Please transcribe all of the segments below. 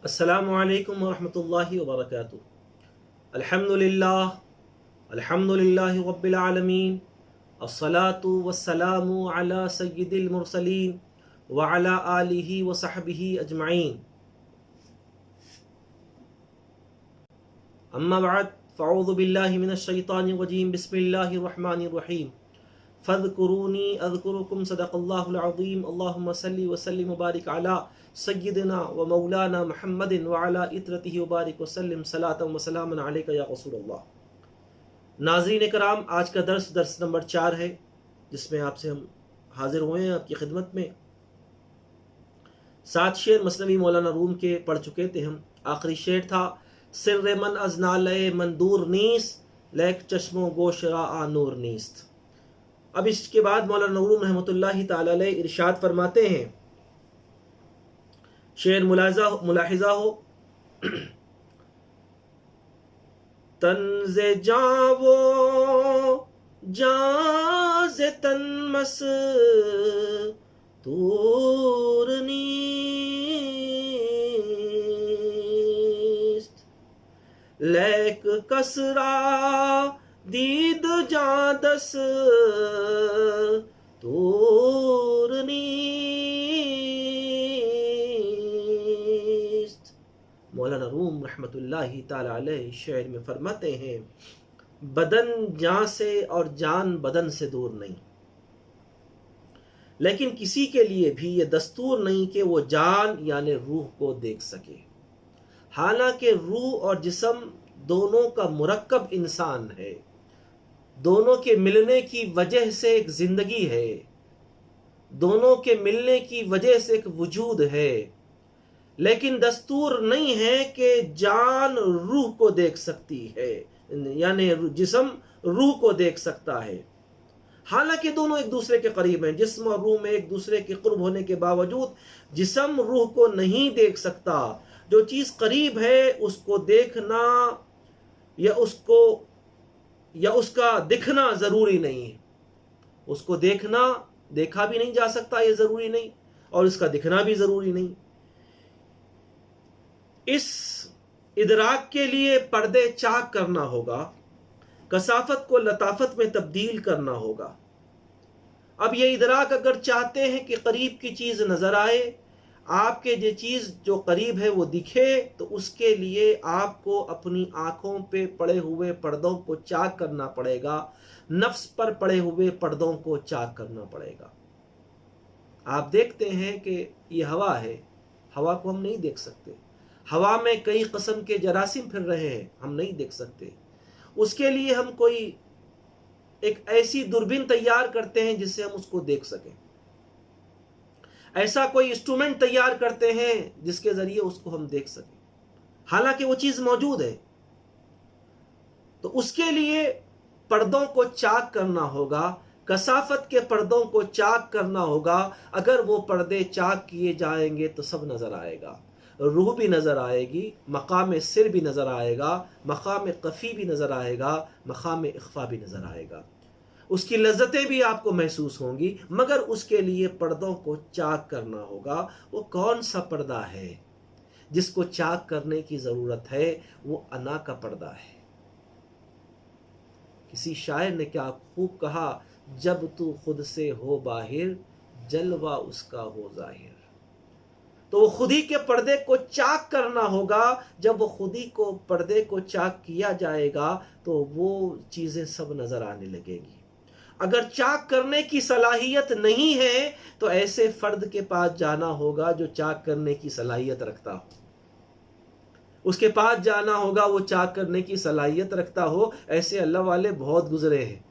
अस्सलामु अलैकुम वरहमतुल्लाहि वबरकातुहू। अल्हम्दुलिल्लाहि रब्बिल आलमीन, अस्सलातु वस्सलामु अला सय्यिदिल मुरसलीन व अला आलिहि व सहबिहि अजमईन। अम्मा बअद, फ़अऊज़ु बिल्लाहि मिनश शैतानिर रजीम, बिस्मिल्लाहिर रहमानिर रहीम। फ़ज़्कुरूनी अज़्कुरुकुम, सदक़ल्लाहुल अज़ीम। अल्लाहुम्मा सल्लि व सल्लिम व बारिक अला सय्यिदिना व मौलाना मुहम्मदिन व अला इत्रतिहि व बारिक व सल्लिम सलातन व सलामन अलैका या रसूलल्लाह। नाज़रीन कराम, आज का दर्स नंबर 4 है, जिसमें आपसे हम हाजिर हुए हैं आपकी खिदमत में। 7 शेर मसनवी मौलाना रूम के पढ़ चुके थे हम। आखिरी शेर था सिर्र मन अज नाले मंदूर नीस, लैक चश्मो गोशरा आ नूर नीस्त। अब इसके बाद मौलाना रूम रहमतुल्लाहि ताला अलैह इरशाद फरमाते हैं, शेर मुलाहिजा हो। तन्ज़े जावो जाज़े तन्मस तूर नीस्त, लैक कसरा दीद जादस तूर नीस्त। मौलाना रूम रहमतुल्लाहि ताला अलैह शेर में फरमाते हैं, बदन जान से और जान बदन से दूर नहीं, लेकिन किसी के लिए भी ये दस्तूर नहीं कि वो जान यानी रूह को देख सके। हालांकि रूह और जिस्म दोनों का मुरक्कब इंसान है, दोनों के मिलने की वजह से एक जिंदगी है, दोनों के मिलने की वजह से एक वजूद है, लेकिन दस्तूर नहीं है कि जान रूह को देख सकती है, यानी जिस्म रूह को देख सकता है। हालांकि दोनों एक दूसरे के करीब हैं, जिस्म और रूह में एक दूसरे के कुर्ब होने के बावजूद जिस्म रूह को नहीं देख सकता। जो चीज़ करीब है उसको देखना या उसका दिखना ज़रूरी नहीं है। उसको देखा भी नहीं जा सकता, ये ज़रूरी नहीं, और उसका दिखना भी ज़रूरी नहीं। इस इदराक के लिए पर्दे चाक करना होगा, कसाफत को लताफत में तब्दील करना होगा। अब ये इदराक अगर चाहते हैं कि करीब की चीज़ नज़र आए, आपके जो चीज़ जो करीब है वो दिखे, तो उसके लिए आपको अपनी आँखों पे पड़े हुए पर्दों को चाक करना पड़ेगा, नफ्स पर पड़े हुए पर्दों को चाक करना पड़ेगा। आप देखते हैं कि ये हवा है, हवा को हम नहीं देख सकते। हवा में कई किस्म के जरासीम फिर रहे हैं, हम नहीं देख सकते। उसके लिए हम कोई एक ऐसी दूरबीन तैयार करते हैं जिससे हम उसको देख सकें, ऐसा कोई इंस्ट्रूमेंट तैयार करते हैं जिसके जरिए उसको हम देख सकें। हालांकि वो चीज मौजूद है, तो उसके लिए पर्दों को चाक करना होगा, कसाफत के पर्दों को चाक करना होगा। अगर वो पर्दे चाक किए जाएंगे तो सब नजर आएगा, रूह भी नजर आएगी, मकाम सिर भी नजर आएगा, मकाम कफ़ी भी नजर आएगा, मकाम इख्फा भी नजर आएगा। उसकी लज्जतें भी आपको महसूस होंगी, मगर उसके लिए पर्दों को चाक करना होगा। वो कौन सा पर्दा है जिसको चाक करने की ज़रूरत है? वो अना का पर्दा है। किसी शायर ने क्या खूब कहा, जब तू खुद से हो बाहिर, जलवा उसका हो जाहिर। तो वो खुदी के पर्दे को चाक करना होगा। जब वो खुदी को पर्दे को चाक किया जाएगा तो वो चीज़ें सब नज़र आने लगेगी। अगर चाक करने की सलाहियत नहीं है तो ऐसे फर्द के पास जाना होगा जो चाक करने की सलाहियत रखता हो, उसके पास जाना होगा वो चाक करने की सलाहियत रखता हो। ऐसे अल्लाह वाले बहुत गुजरे हैं।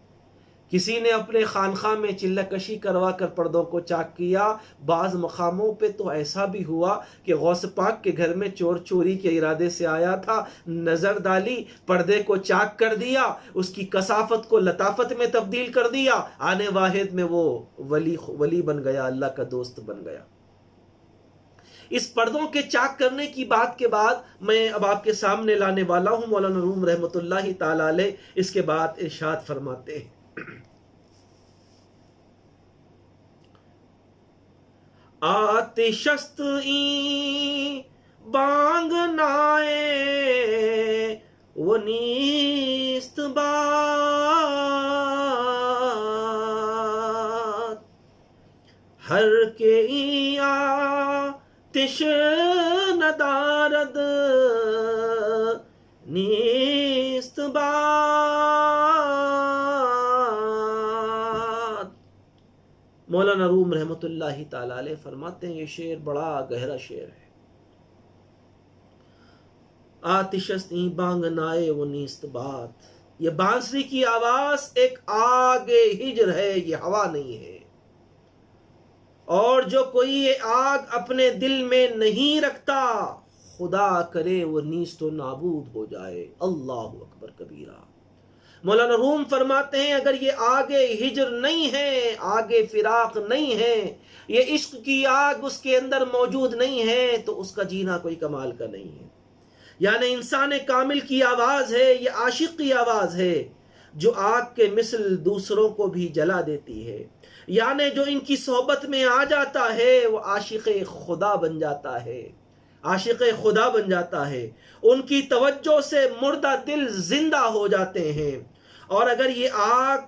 किसी ने अपने खानखा में चिल्ला कशी करवा कर पर्दों को चाक किया। बाज़ मकामों पे तो ऐसा भी हुआ कि गौस पाक के घर में चोर चोरी के इरादे से आया था, नज़र डाली, पर्दे को चाक कर दिया, उसकी कसाफत को लताफत में तब्दील कर दिया, आने वाहिद में वो वली बन गया, अल्लाह का दोस्त बन गया। इस पर्दों के चाक करने की बात के बाद मैं अब आपके सामने लाने वाला हूँ मौलाना रूम रहमतुल्लाहि ताला अलैह। इसके बाद इरशाद फरमाते हैं, आतिशस्त ई बांग नाए वो नीस्त बात, हर के आतिश नदारद नीस्त बात। मौलाना रूम रहमतुल्लाहि ताला अलैह फरमाते हैं, ये शेर बड़ा गहरा शेर है। आतिशस्ती बांग नाए वो नीस्त बात, ये बांसुरी की आवाज एक आगे हिजर है, ये हवा नहीं है। और जो कोई ये आग अपने दिल में नहीं रखता, खुदा करे वो नीस्तो नाबूद हो जाए। अल्लाह अकबर कबीरा। मौलाना रूम फरमाते हैं, अगर ये आगे हिजर नहीं है, आगे फिराक नहीं है, ये इश्क की आग उसके अंदर मौजूद नहीं है, तो उसका जीना कोई कमाल का नहीं है। यानी इंसान कामिल की आवाज है, ये आशिक की आवाज है जो आग के मिसल दूसरों को भी जला देती है। यानी जो इनकी सोहबत में आ जाता है वो आशिक खुदा बन जाता है, आशिक खुदा बन जाता है। उनकी तवज्जो से मुर्दा दिल जिंदा हो जाते हैं। और अगर ये आग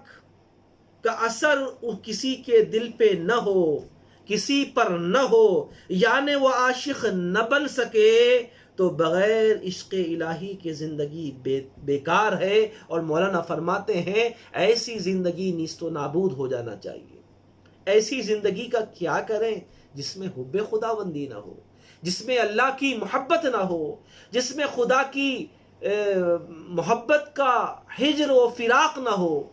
का असर किसी के दिल पे न हो, किसी पर न हो, यानी वो आशिक न बन सके, तो बगैर इश्क़ इलाही की ज़िंदगी बेकार है। और मौलाना फरमाते हैं, ऐसी ज़िंदगी नीस्तो नाबूद हो जाना चाहिए। ऐसी ज़िंदगी का क्या करें जिसमें हुब्बे खुदाबंदी ना हो, जिसमें अल्लाह की मोहब्बत ना हो, जिसमें खुदा की मोहब्बत का हिजर व फिराक ना हो।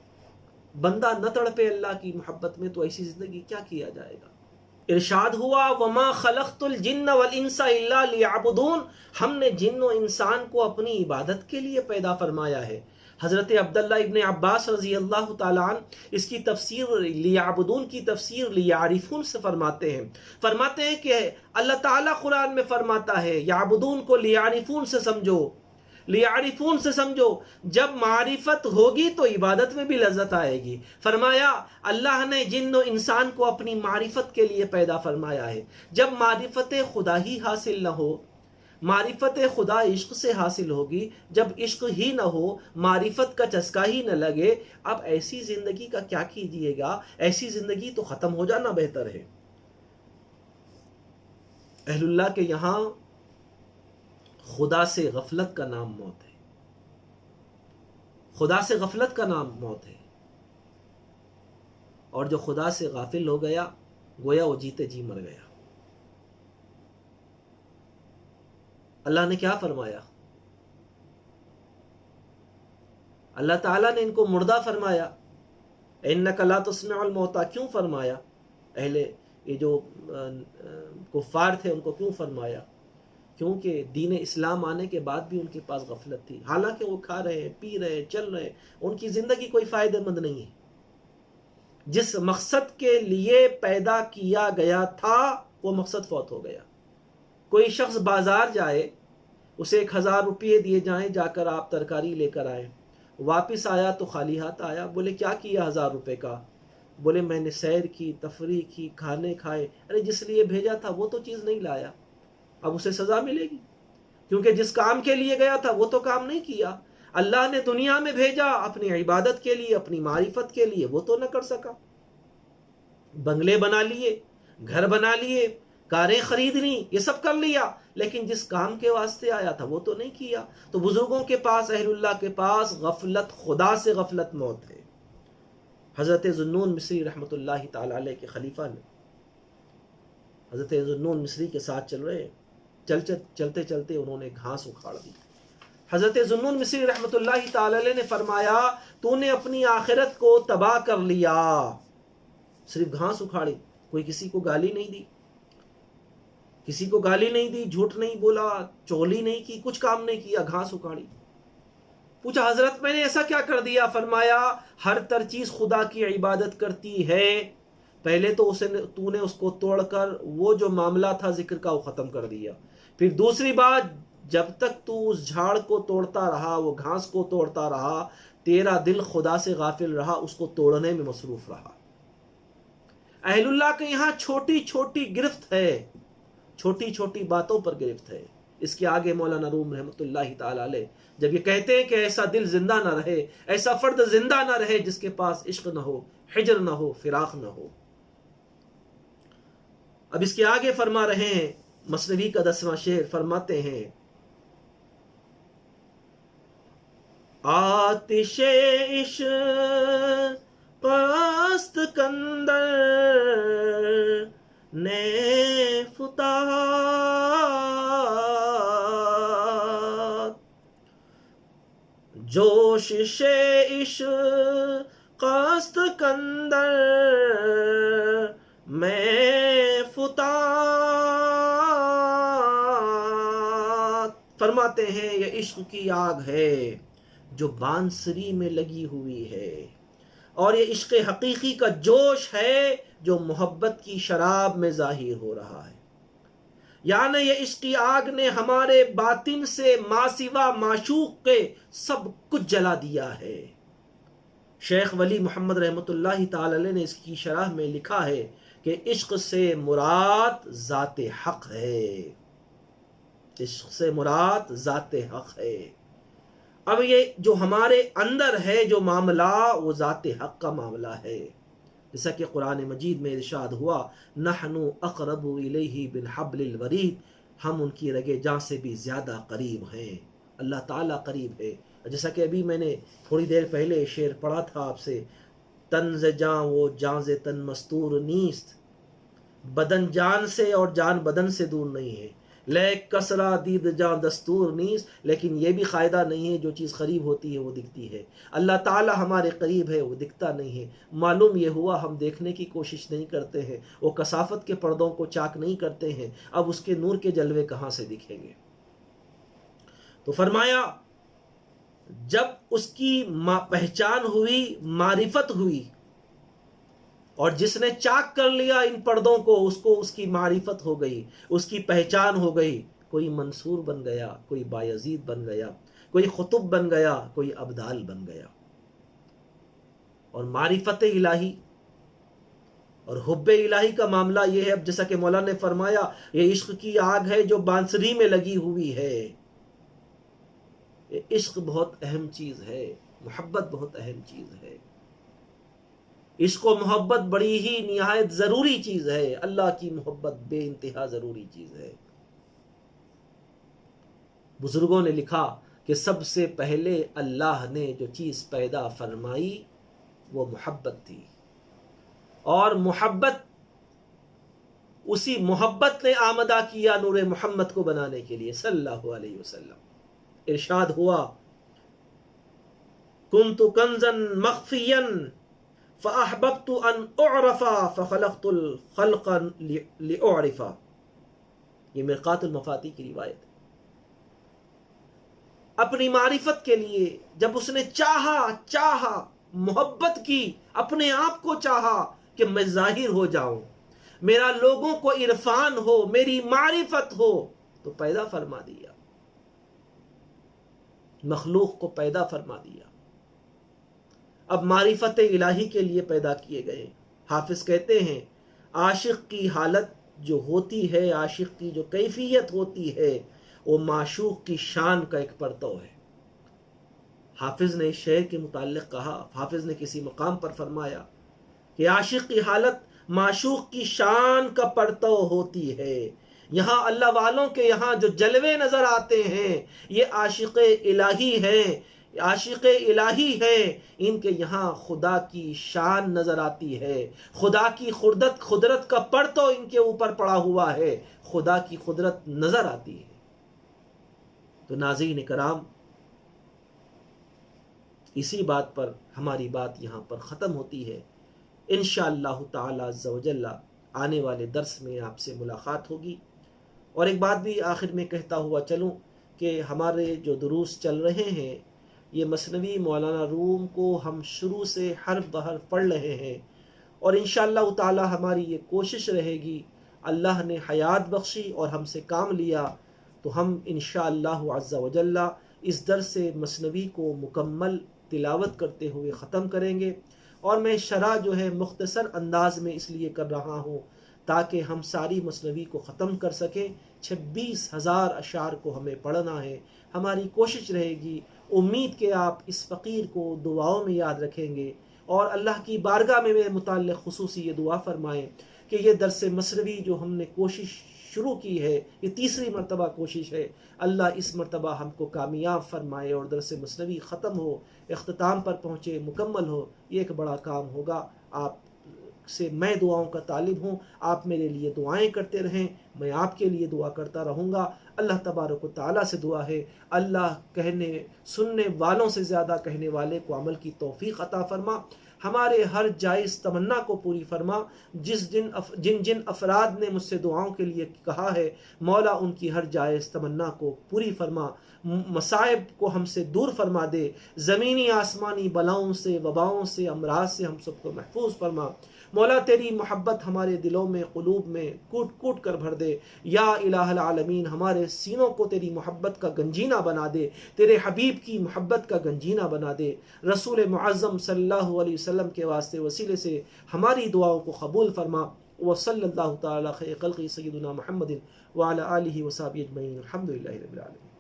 बंदा न तड़पे अल्लाह की मोहब्बत में, तो ऐसी ज़िंदगी क्या किया जाएगा। इरशाद हुआ, वमा खलक़तुल जिन्न वल इंसा इल्ला लियअबुदून, हमने जिन्न और इंसान को अपनी इबादत के लिए पैदा फरमाया है। हज़रत अब्दुल्लाह इब्न अब्बास रज़ी अल्लाह ताला अन्हु इसकी तफसीर लियअबुदून की तफसीर लियारिफून से फरमाते हैं कि अल्लाह ताला कुरान में फरमाता है, याबुदून को लियारिफून से समझो, लियारिफून से समझो। जब मारिफत होगी तो इबादत में भी लज्जत आएगी। फरमाया अल्लाह ने जिन्न और इंसान को अपनी मारिफत के लिए पैदा फरमाया है। जब मारिफत खुदा ही हासिल न हो, मारिफत खुदा इश्क से हासिल होगी। जब इश्क ही न हो, मारिफत का चस्का ही न लगे, अब ऐसी ज़िंदगी का क्या कीजिएगा। ऐसी ज़िंदगी तो ख़त्म हो जाना बेहतर है। अहलुल्लाह के यहाँ खुदा से गफलत का नाम मौत है, खुदा से गफलत का नाम मौत है। और जो खुदा से गाफिल हो गया, गोया वो जीते जी मर गया। अल्लाह ने क्या फरमाया, अल्लाह ताला ने इनको मुर्दा फरमाया। इन्नका ला तुस्मिउल मौता क्यों फरमाया, अहले ये जो कुफ्फार थे उनको क्यों फरमाया, क्योंकि दीन इस्लाम आने के बाद भी उनके पास गफलत थी। हालांकि वो खा रहे हैं, पी रहे हैं, चल रहे हैं, उनकी ज़िंदगी कोई फ़ायदेमंद नहीं है। जिस मकसद के लिए पैदा किया गया था वो मकसद फौत हो गया। कोई शख्स बाज़ार जाए, उसे 1000 रुपये दिए जाएं, जाकर आप तरकारी लेकर आए, वापस आया तो खाली हाथ आया। बोले क्या किया 1000 रुपये का, बोले मैंने सैर की, तफरीह की, खाने खाए। अरे जिस लिए भेजा था वो तो चीज़ नहीं लाया, अब उसे सज़ा मिलेगी, क्योंकि जिस काम के लिए गया था वो तो काम नहीं किया। अल्लाह ने दुनिया में भेजा अपनी इबादत के लिए, अपनी मारिफत के लिए, वो तो न कर सका। बंगले बना लिए, घर बना लिए, कारें खरीद ली, ये सब कर लिया, लेकिन जिस काम के वास्ते आया था वो तो नहीं किया। तो बुजुर्गों के पास, अहलुल्लाह के पास गफलत, खुदा से गफलत मौत है। हज़रत ज़ुन्नून मिस्री रहमतुल्लाहि ताला अलैह के खलीफा ने, हज़रत ज़ुन्नून मिस्री के साथ चल रहे, चलते चलते उन्होंने घास उखाड़ दी। हज़रत ज़ुन्नून मिस्री रहमतुल्लाहि ताला अलैह ने फरमाया, तूने अपनी आखिरत को तबाह कर लिया। सिर्फ घास उखाड़ी, कोई किसी को गाली नहीं दी, किसी को गाली नहीं दी, झूठ नहीं बोला, चोली नहीं की, कुछ काम नहीं किया, घास उखाड़ी। पूछा हजरत मैंने ऐसा क्या कर दिया। फरमाया हर तर चीज खुदा की इबादत करती है, पहले तो उसे तूने उसको तोड़कर वो जो मामला था जिक्र का वो खत्म कर दिया। फिर दूसरी बात, जब तक तू उस झाड़ को तोड़ता रहा, वो घास को तोड़ता रहा, तेरा दिल खुदा से गाफिल रहा, उसको तोड़ने में मसरूफ रहा। अहलुल्लाह के यहाँ छोटी छोटी गिरफ्त है, छोटी छोटी बातों पर गिरफ्त है। इसके आगे मौलाना रूम रहमतुल्लाहि ताला अलैह जब ये कहते हैं कि ऐसा दिल जिंदा ना रहे, ऐसा फर्द जिंदा ना रहे जिसके पास इश्क ना हो, हिजर ना हो, फिराक ना हो। अब इसके आगे फरमा रहे हैं, मसनवी का 10वां शेर फरमाते हैं, आतिशे इश्क पस्त कंदर ने फुतात, जोशिशे इश्क कस्त कंदर में फुतात। फरमाते हैं ये इश्क की आग है जो बांसुरी में लगी हुई है, और ये इश्क हकीकी का जोश है जो मोहब्बत की शराब में जाहिर हो रहा है। यानी ये इश्क की आग ने हमारे बातिन से मासिवा माशूक के सब कुछ जला दिया है। शेख वली मोहम्मद रहमतुल्लाहि ताला अलैह ने इसकी शरह में लिखा है कि इश्क से मुराद ज़ाते हक है, इश्क से मुराद ज़ाते हक है। अब ये जो हमारे अंदर है जो मामला, वो ज़ाते हक का मामला है। जैसा कि कुरान मजीद में इरशाद हुआ, नहनु अक़रबु इलैहि बिन हब्लिल वरीद, हम उनकी रगे जां से भी ज़्यादा करीब हैं। अल्लाह ताला करीब है। जैसा कि अभी मैंने थोड़ी देर पहले शेर पढ़ा था आपसे, तन से जां वो जां से तन मस्तूर नीस्त, बदन जान से और जान बदन से दूर नहीं है। ले कसरा दीद जां दस्तूर नीस, लेकिन यह भी क़ायदा नहीं है जो चीज़ करीब होती है वो दिखती है। अल्लाह ताला हमारे करीब है, वो दिखता नहीं है। मालूम ये हुआ हम देखने की कोशिश नहीं करते हैं, वो कसाफत के पर्दों को चाक नहीं करते हैं, अब उसके नूर के जलवे कहाँ से दिखेंगे। तो फरमाया जब उसकी पहचान हुई, मारिफत हुई, और जिसने चाक कर लिया इन पर्दों को, उसको उसकी मारिफत हो गई, उसकी पहचान हो गई। कोई मंसूर बन गया, कोई बायजीद बन गया, कोई खुतुब बन गया, कोई अब्दाल बन गया। और मारिफत इलाही और हुब्बे इलाही का मामला ये है, अब जैसा कि मौला ने फरमाया, ये इश्क की आग है जो बांसुरी में लगी हुई है। ये इश्क बहुत अहम चीज़ है, मोहब्बत बहुत अहम चीज़ है। इश्क व मोहब्बत बड़ी ही निहायत ज़रूरी चीज़ है। अल्लाह की मोहब्बत बेइंतहा ज़रूरी चीज़ है। बुजुर्गों ने लिखा कि सबसे पहले अल्लाह ने जो चीज़ पैदा फरमाई वो मोहब्बत थी, और मोहब्बत, उसी मोहब्बत ने आमदा किया नूर मोहम्मद को बनाने के लिए सल्लल्लाहु अलैहि वसल्लम। इरशाद हुआ, कुन्तु कंज़न मख्फियन फ़अहबब्तु अन उअरफ़ा फ़ख़लक़तुल ख़ल्क़ लिउअरिफ़ा। ये मिरक़ातुल मफ़ाती की रिवायत है। अपनी मारिफत के लिए जब उसने चाहा मोहब्बत की, अपने आप को चाहा कि मैं जाहिर हो जाऊं, मेरा लोगों को इरफान हो, मेरी मारिफत हो, तो पैदा फरमा दिया, मखलूक को पैदा फरमा दिया। अब मारिफत इलाही के लिए पैदा किए गए। हाफिज कहते हैं, आशिक की हालत जो होती है, आशिक की जो कैफियत होती है, वो माशूक की शान का एक परतव है। हाफिज ने इस शेर के मुताल्लिक़ कहा, हाफिज ने किसी मकाम पर फरमाया कि आशिक की हालत माशूक की शान का परतव होती है। यहाँ अल्लाह वालों के यहाँ जो जलवे नज़र आते हैं, ये आशिक इलाही हैं, आशिक इलाही है। इनके यहाँ खुदा की शान नज़र आती है, खुदा की खुदरत का परतव इनके ऊपर पड़ा हुआ है, खुदा की खुदरत नज़र आती है। तो नाज़रीन कराम, इसी बात पर हमारी बात यहाँ पर ख़त्म होती है। इंशाअल्लाह ताला अज़्ज़ा व जल्ला आने वाले दर्स में आपसे मुलाकात होगी। और एक बात भी आखिर में कहता हुआ चलूँ कि हमारे जो दुरूस चल रहे हैं, ये मसनवी मौलाना रूम को हम शुरू से हर्फ बहर्फ पढ़ रहे हैं, और इंशाअल्लाह ताला हमारी ये कोशिश रहेगी, अल्लाह ने हयात बख्शी और हमसे काम लिया तो हम इंशाअल्लाह अज़्ज़ा व जल्ला इस दर्स मसनवी को मुकम्मल तिलावत करते हुए ख़त्म करेंगे। और मैं शरह जो है मुख्तसर अंदाज में इसलिए कर रहा हूँ ताकि हम सारी मसनवी को ख़त्म कर सकें, 26,000 अशार को हमें पढ़ना है। हमारी कोशिश रहेगी, उम्मीद के आप इस फ़कीर को दुआओं में याद रखेंगे और अल्लाह की बारगाह में मेरे मुताल्लिक़ खुसूसी ये दुआ फरमाएँ कि ये दर्स मसनवी जो हमने कोशिश शुरू की है, ये तीसरी मरतबा कोशिश है, अल्लाह इस मरतबा हमको कामयाब फरमाए और दर्स मसनवी ख़त्म हो, इख्तिताम पर पहुँचे, मुकम्मल हो। ये एक बड़ा काम होगा। आप से मैं दुआओं का तालिब हूँ, आप मेरे लिए दुआएं करते रहें, मैं आपके लिए दुआ करता रहूँगा। अल्लाह तबारक व तआला से दुआ है, अल्लाह कहने सुनने वालों से ज़्यादा कहने वाले को अमल की तौफ़ीक़ अता फ़रमा, हमारे हर जायज़ तमन्ना को पूरी फरमा। जिन जिन अफराद ने मुझसे दुआओं के लिए कहा है, मौला उनकी हर जायज़ तमन्ना को पूरी फरमा, मसाइब को हमसे दूर फरमा दे, ज़मीनी आसमानी बलाओं से, वबाओं से, अमराज से हम सबको महफूज फरमा। मौला तेरी मोहब्बत हमारे दिलों में, क़ुलूब में कूट कूट कर भर दे। या इलाहल आलमीन, हमारे सीनों को तेरी मोहब्बत का गंजीना बना दे, तेरे हबीब की मोहब्बत का गंजीना बना दे। रसूल मुअज़्ज़म सल्लल्लाहु अलैहि वसल्लम के वास्ते वसीले से हमारी दुआओं को कबूल फरमा। व सल्लल्लाहु तआला खैर खल्क़ि सय्यिदुना मुहम्मदिन व अला आलिहि व सहबिहि अजमईन। अल्हम्दुलिल्लाहि रब्बिल आलमीन।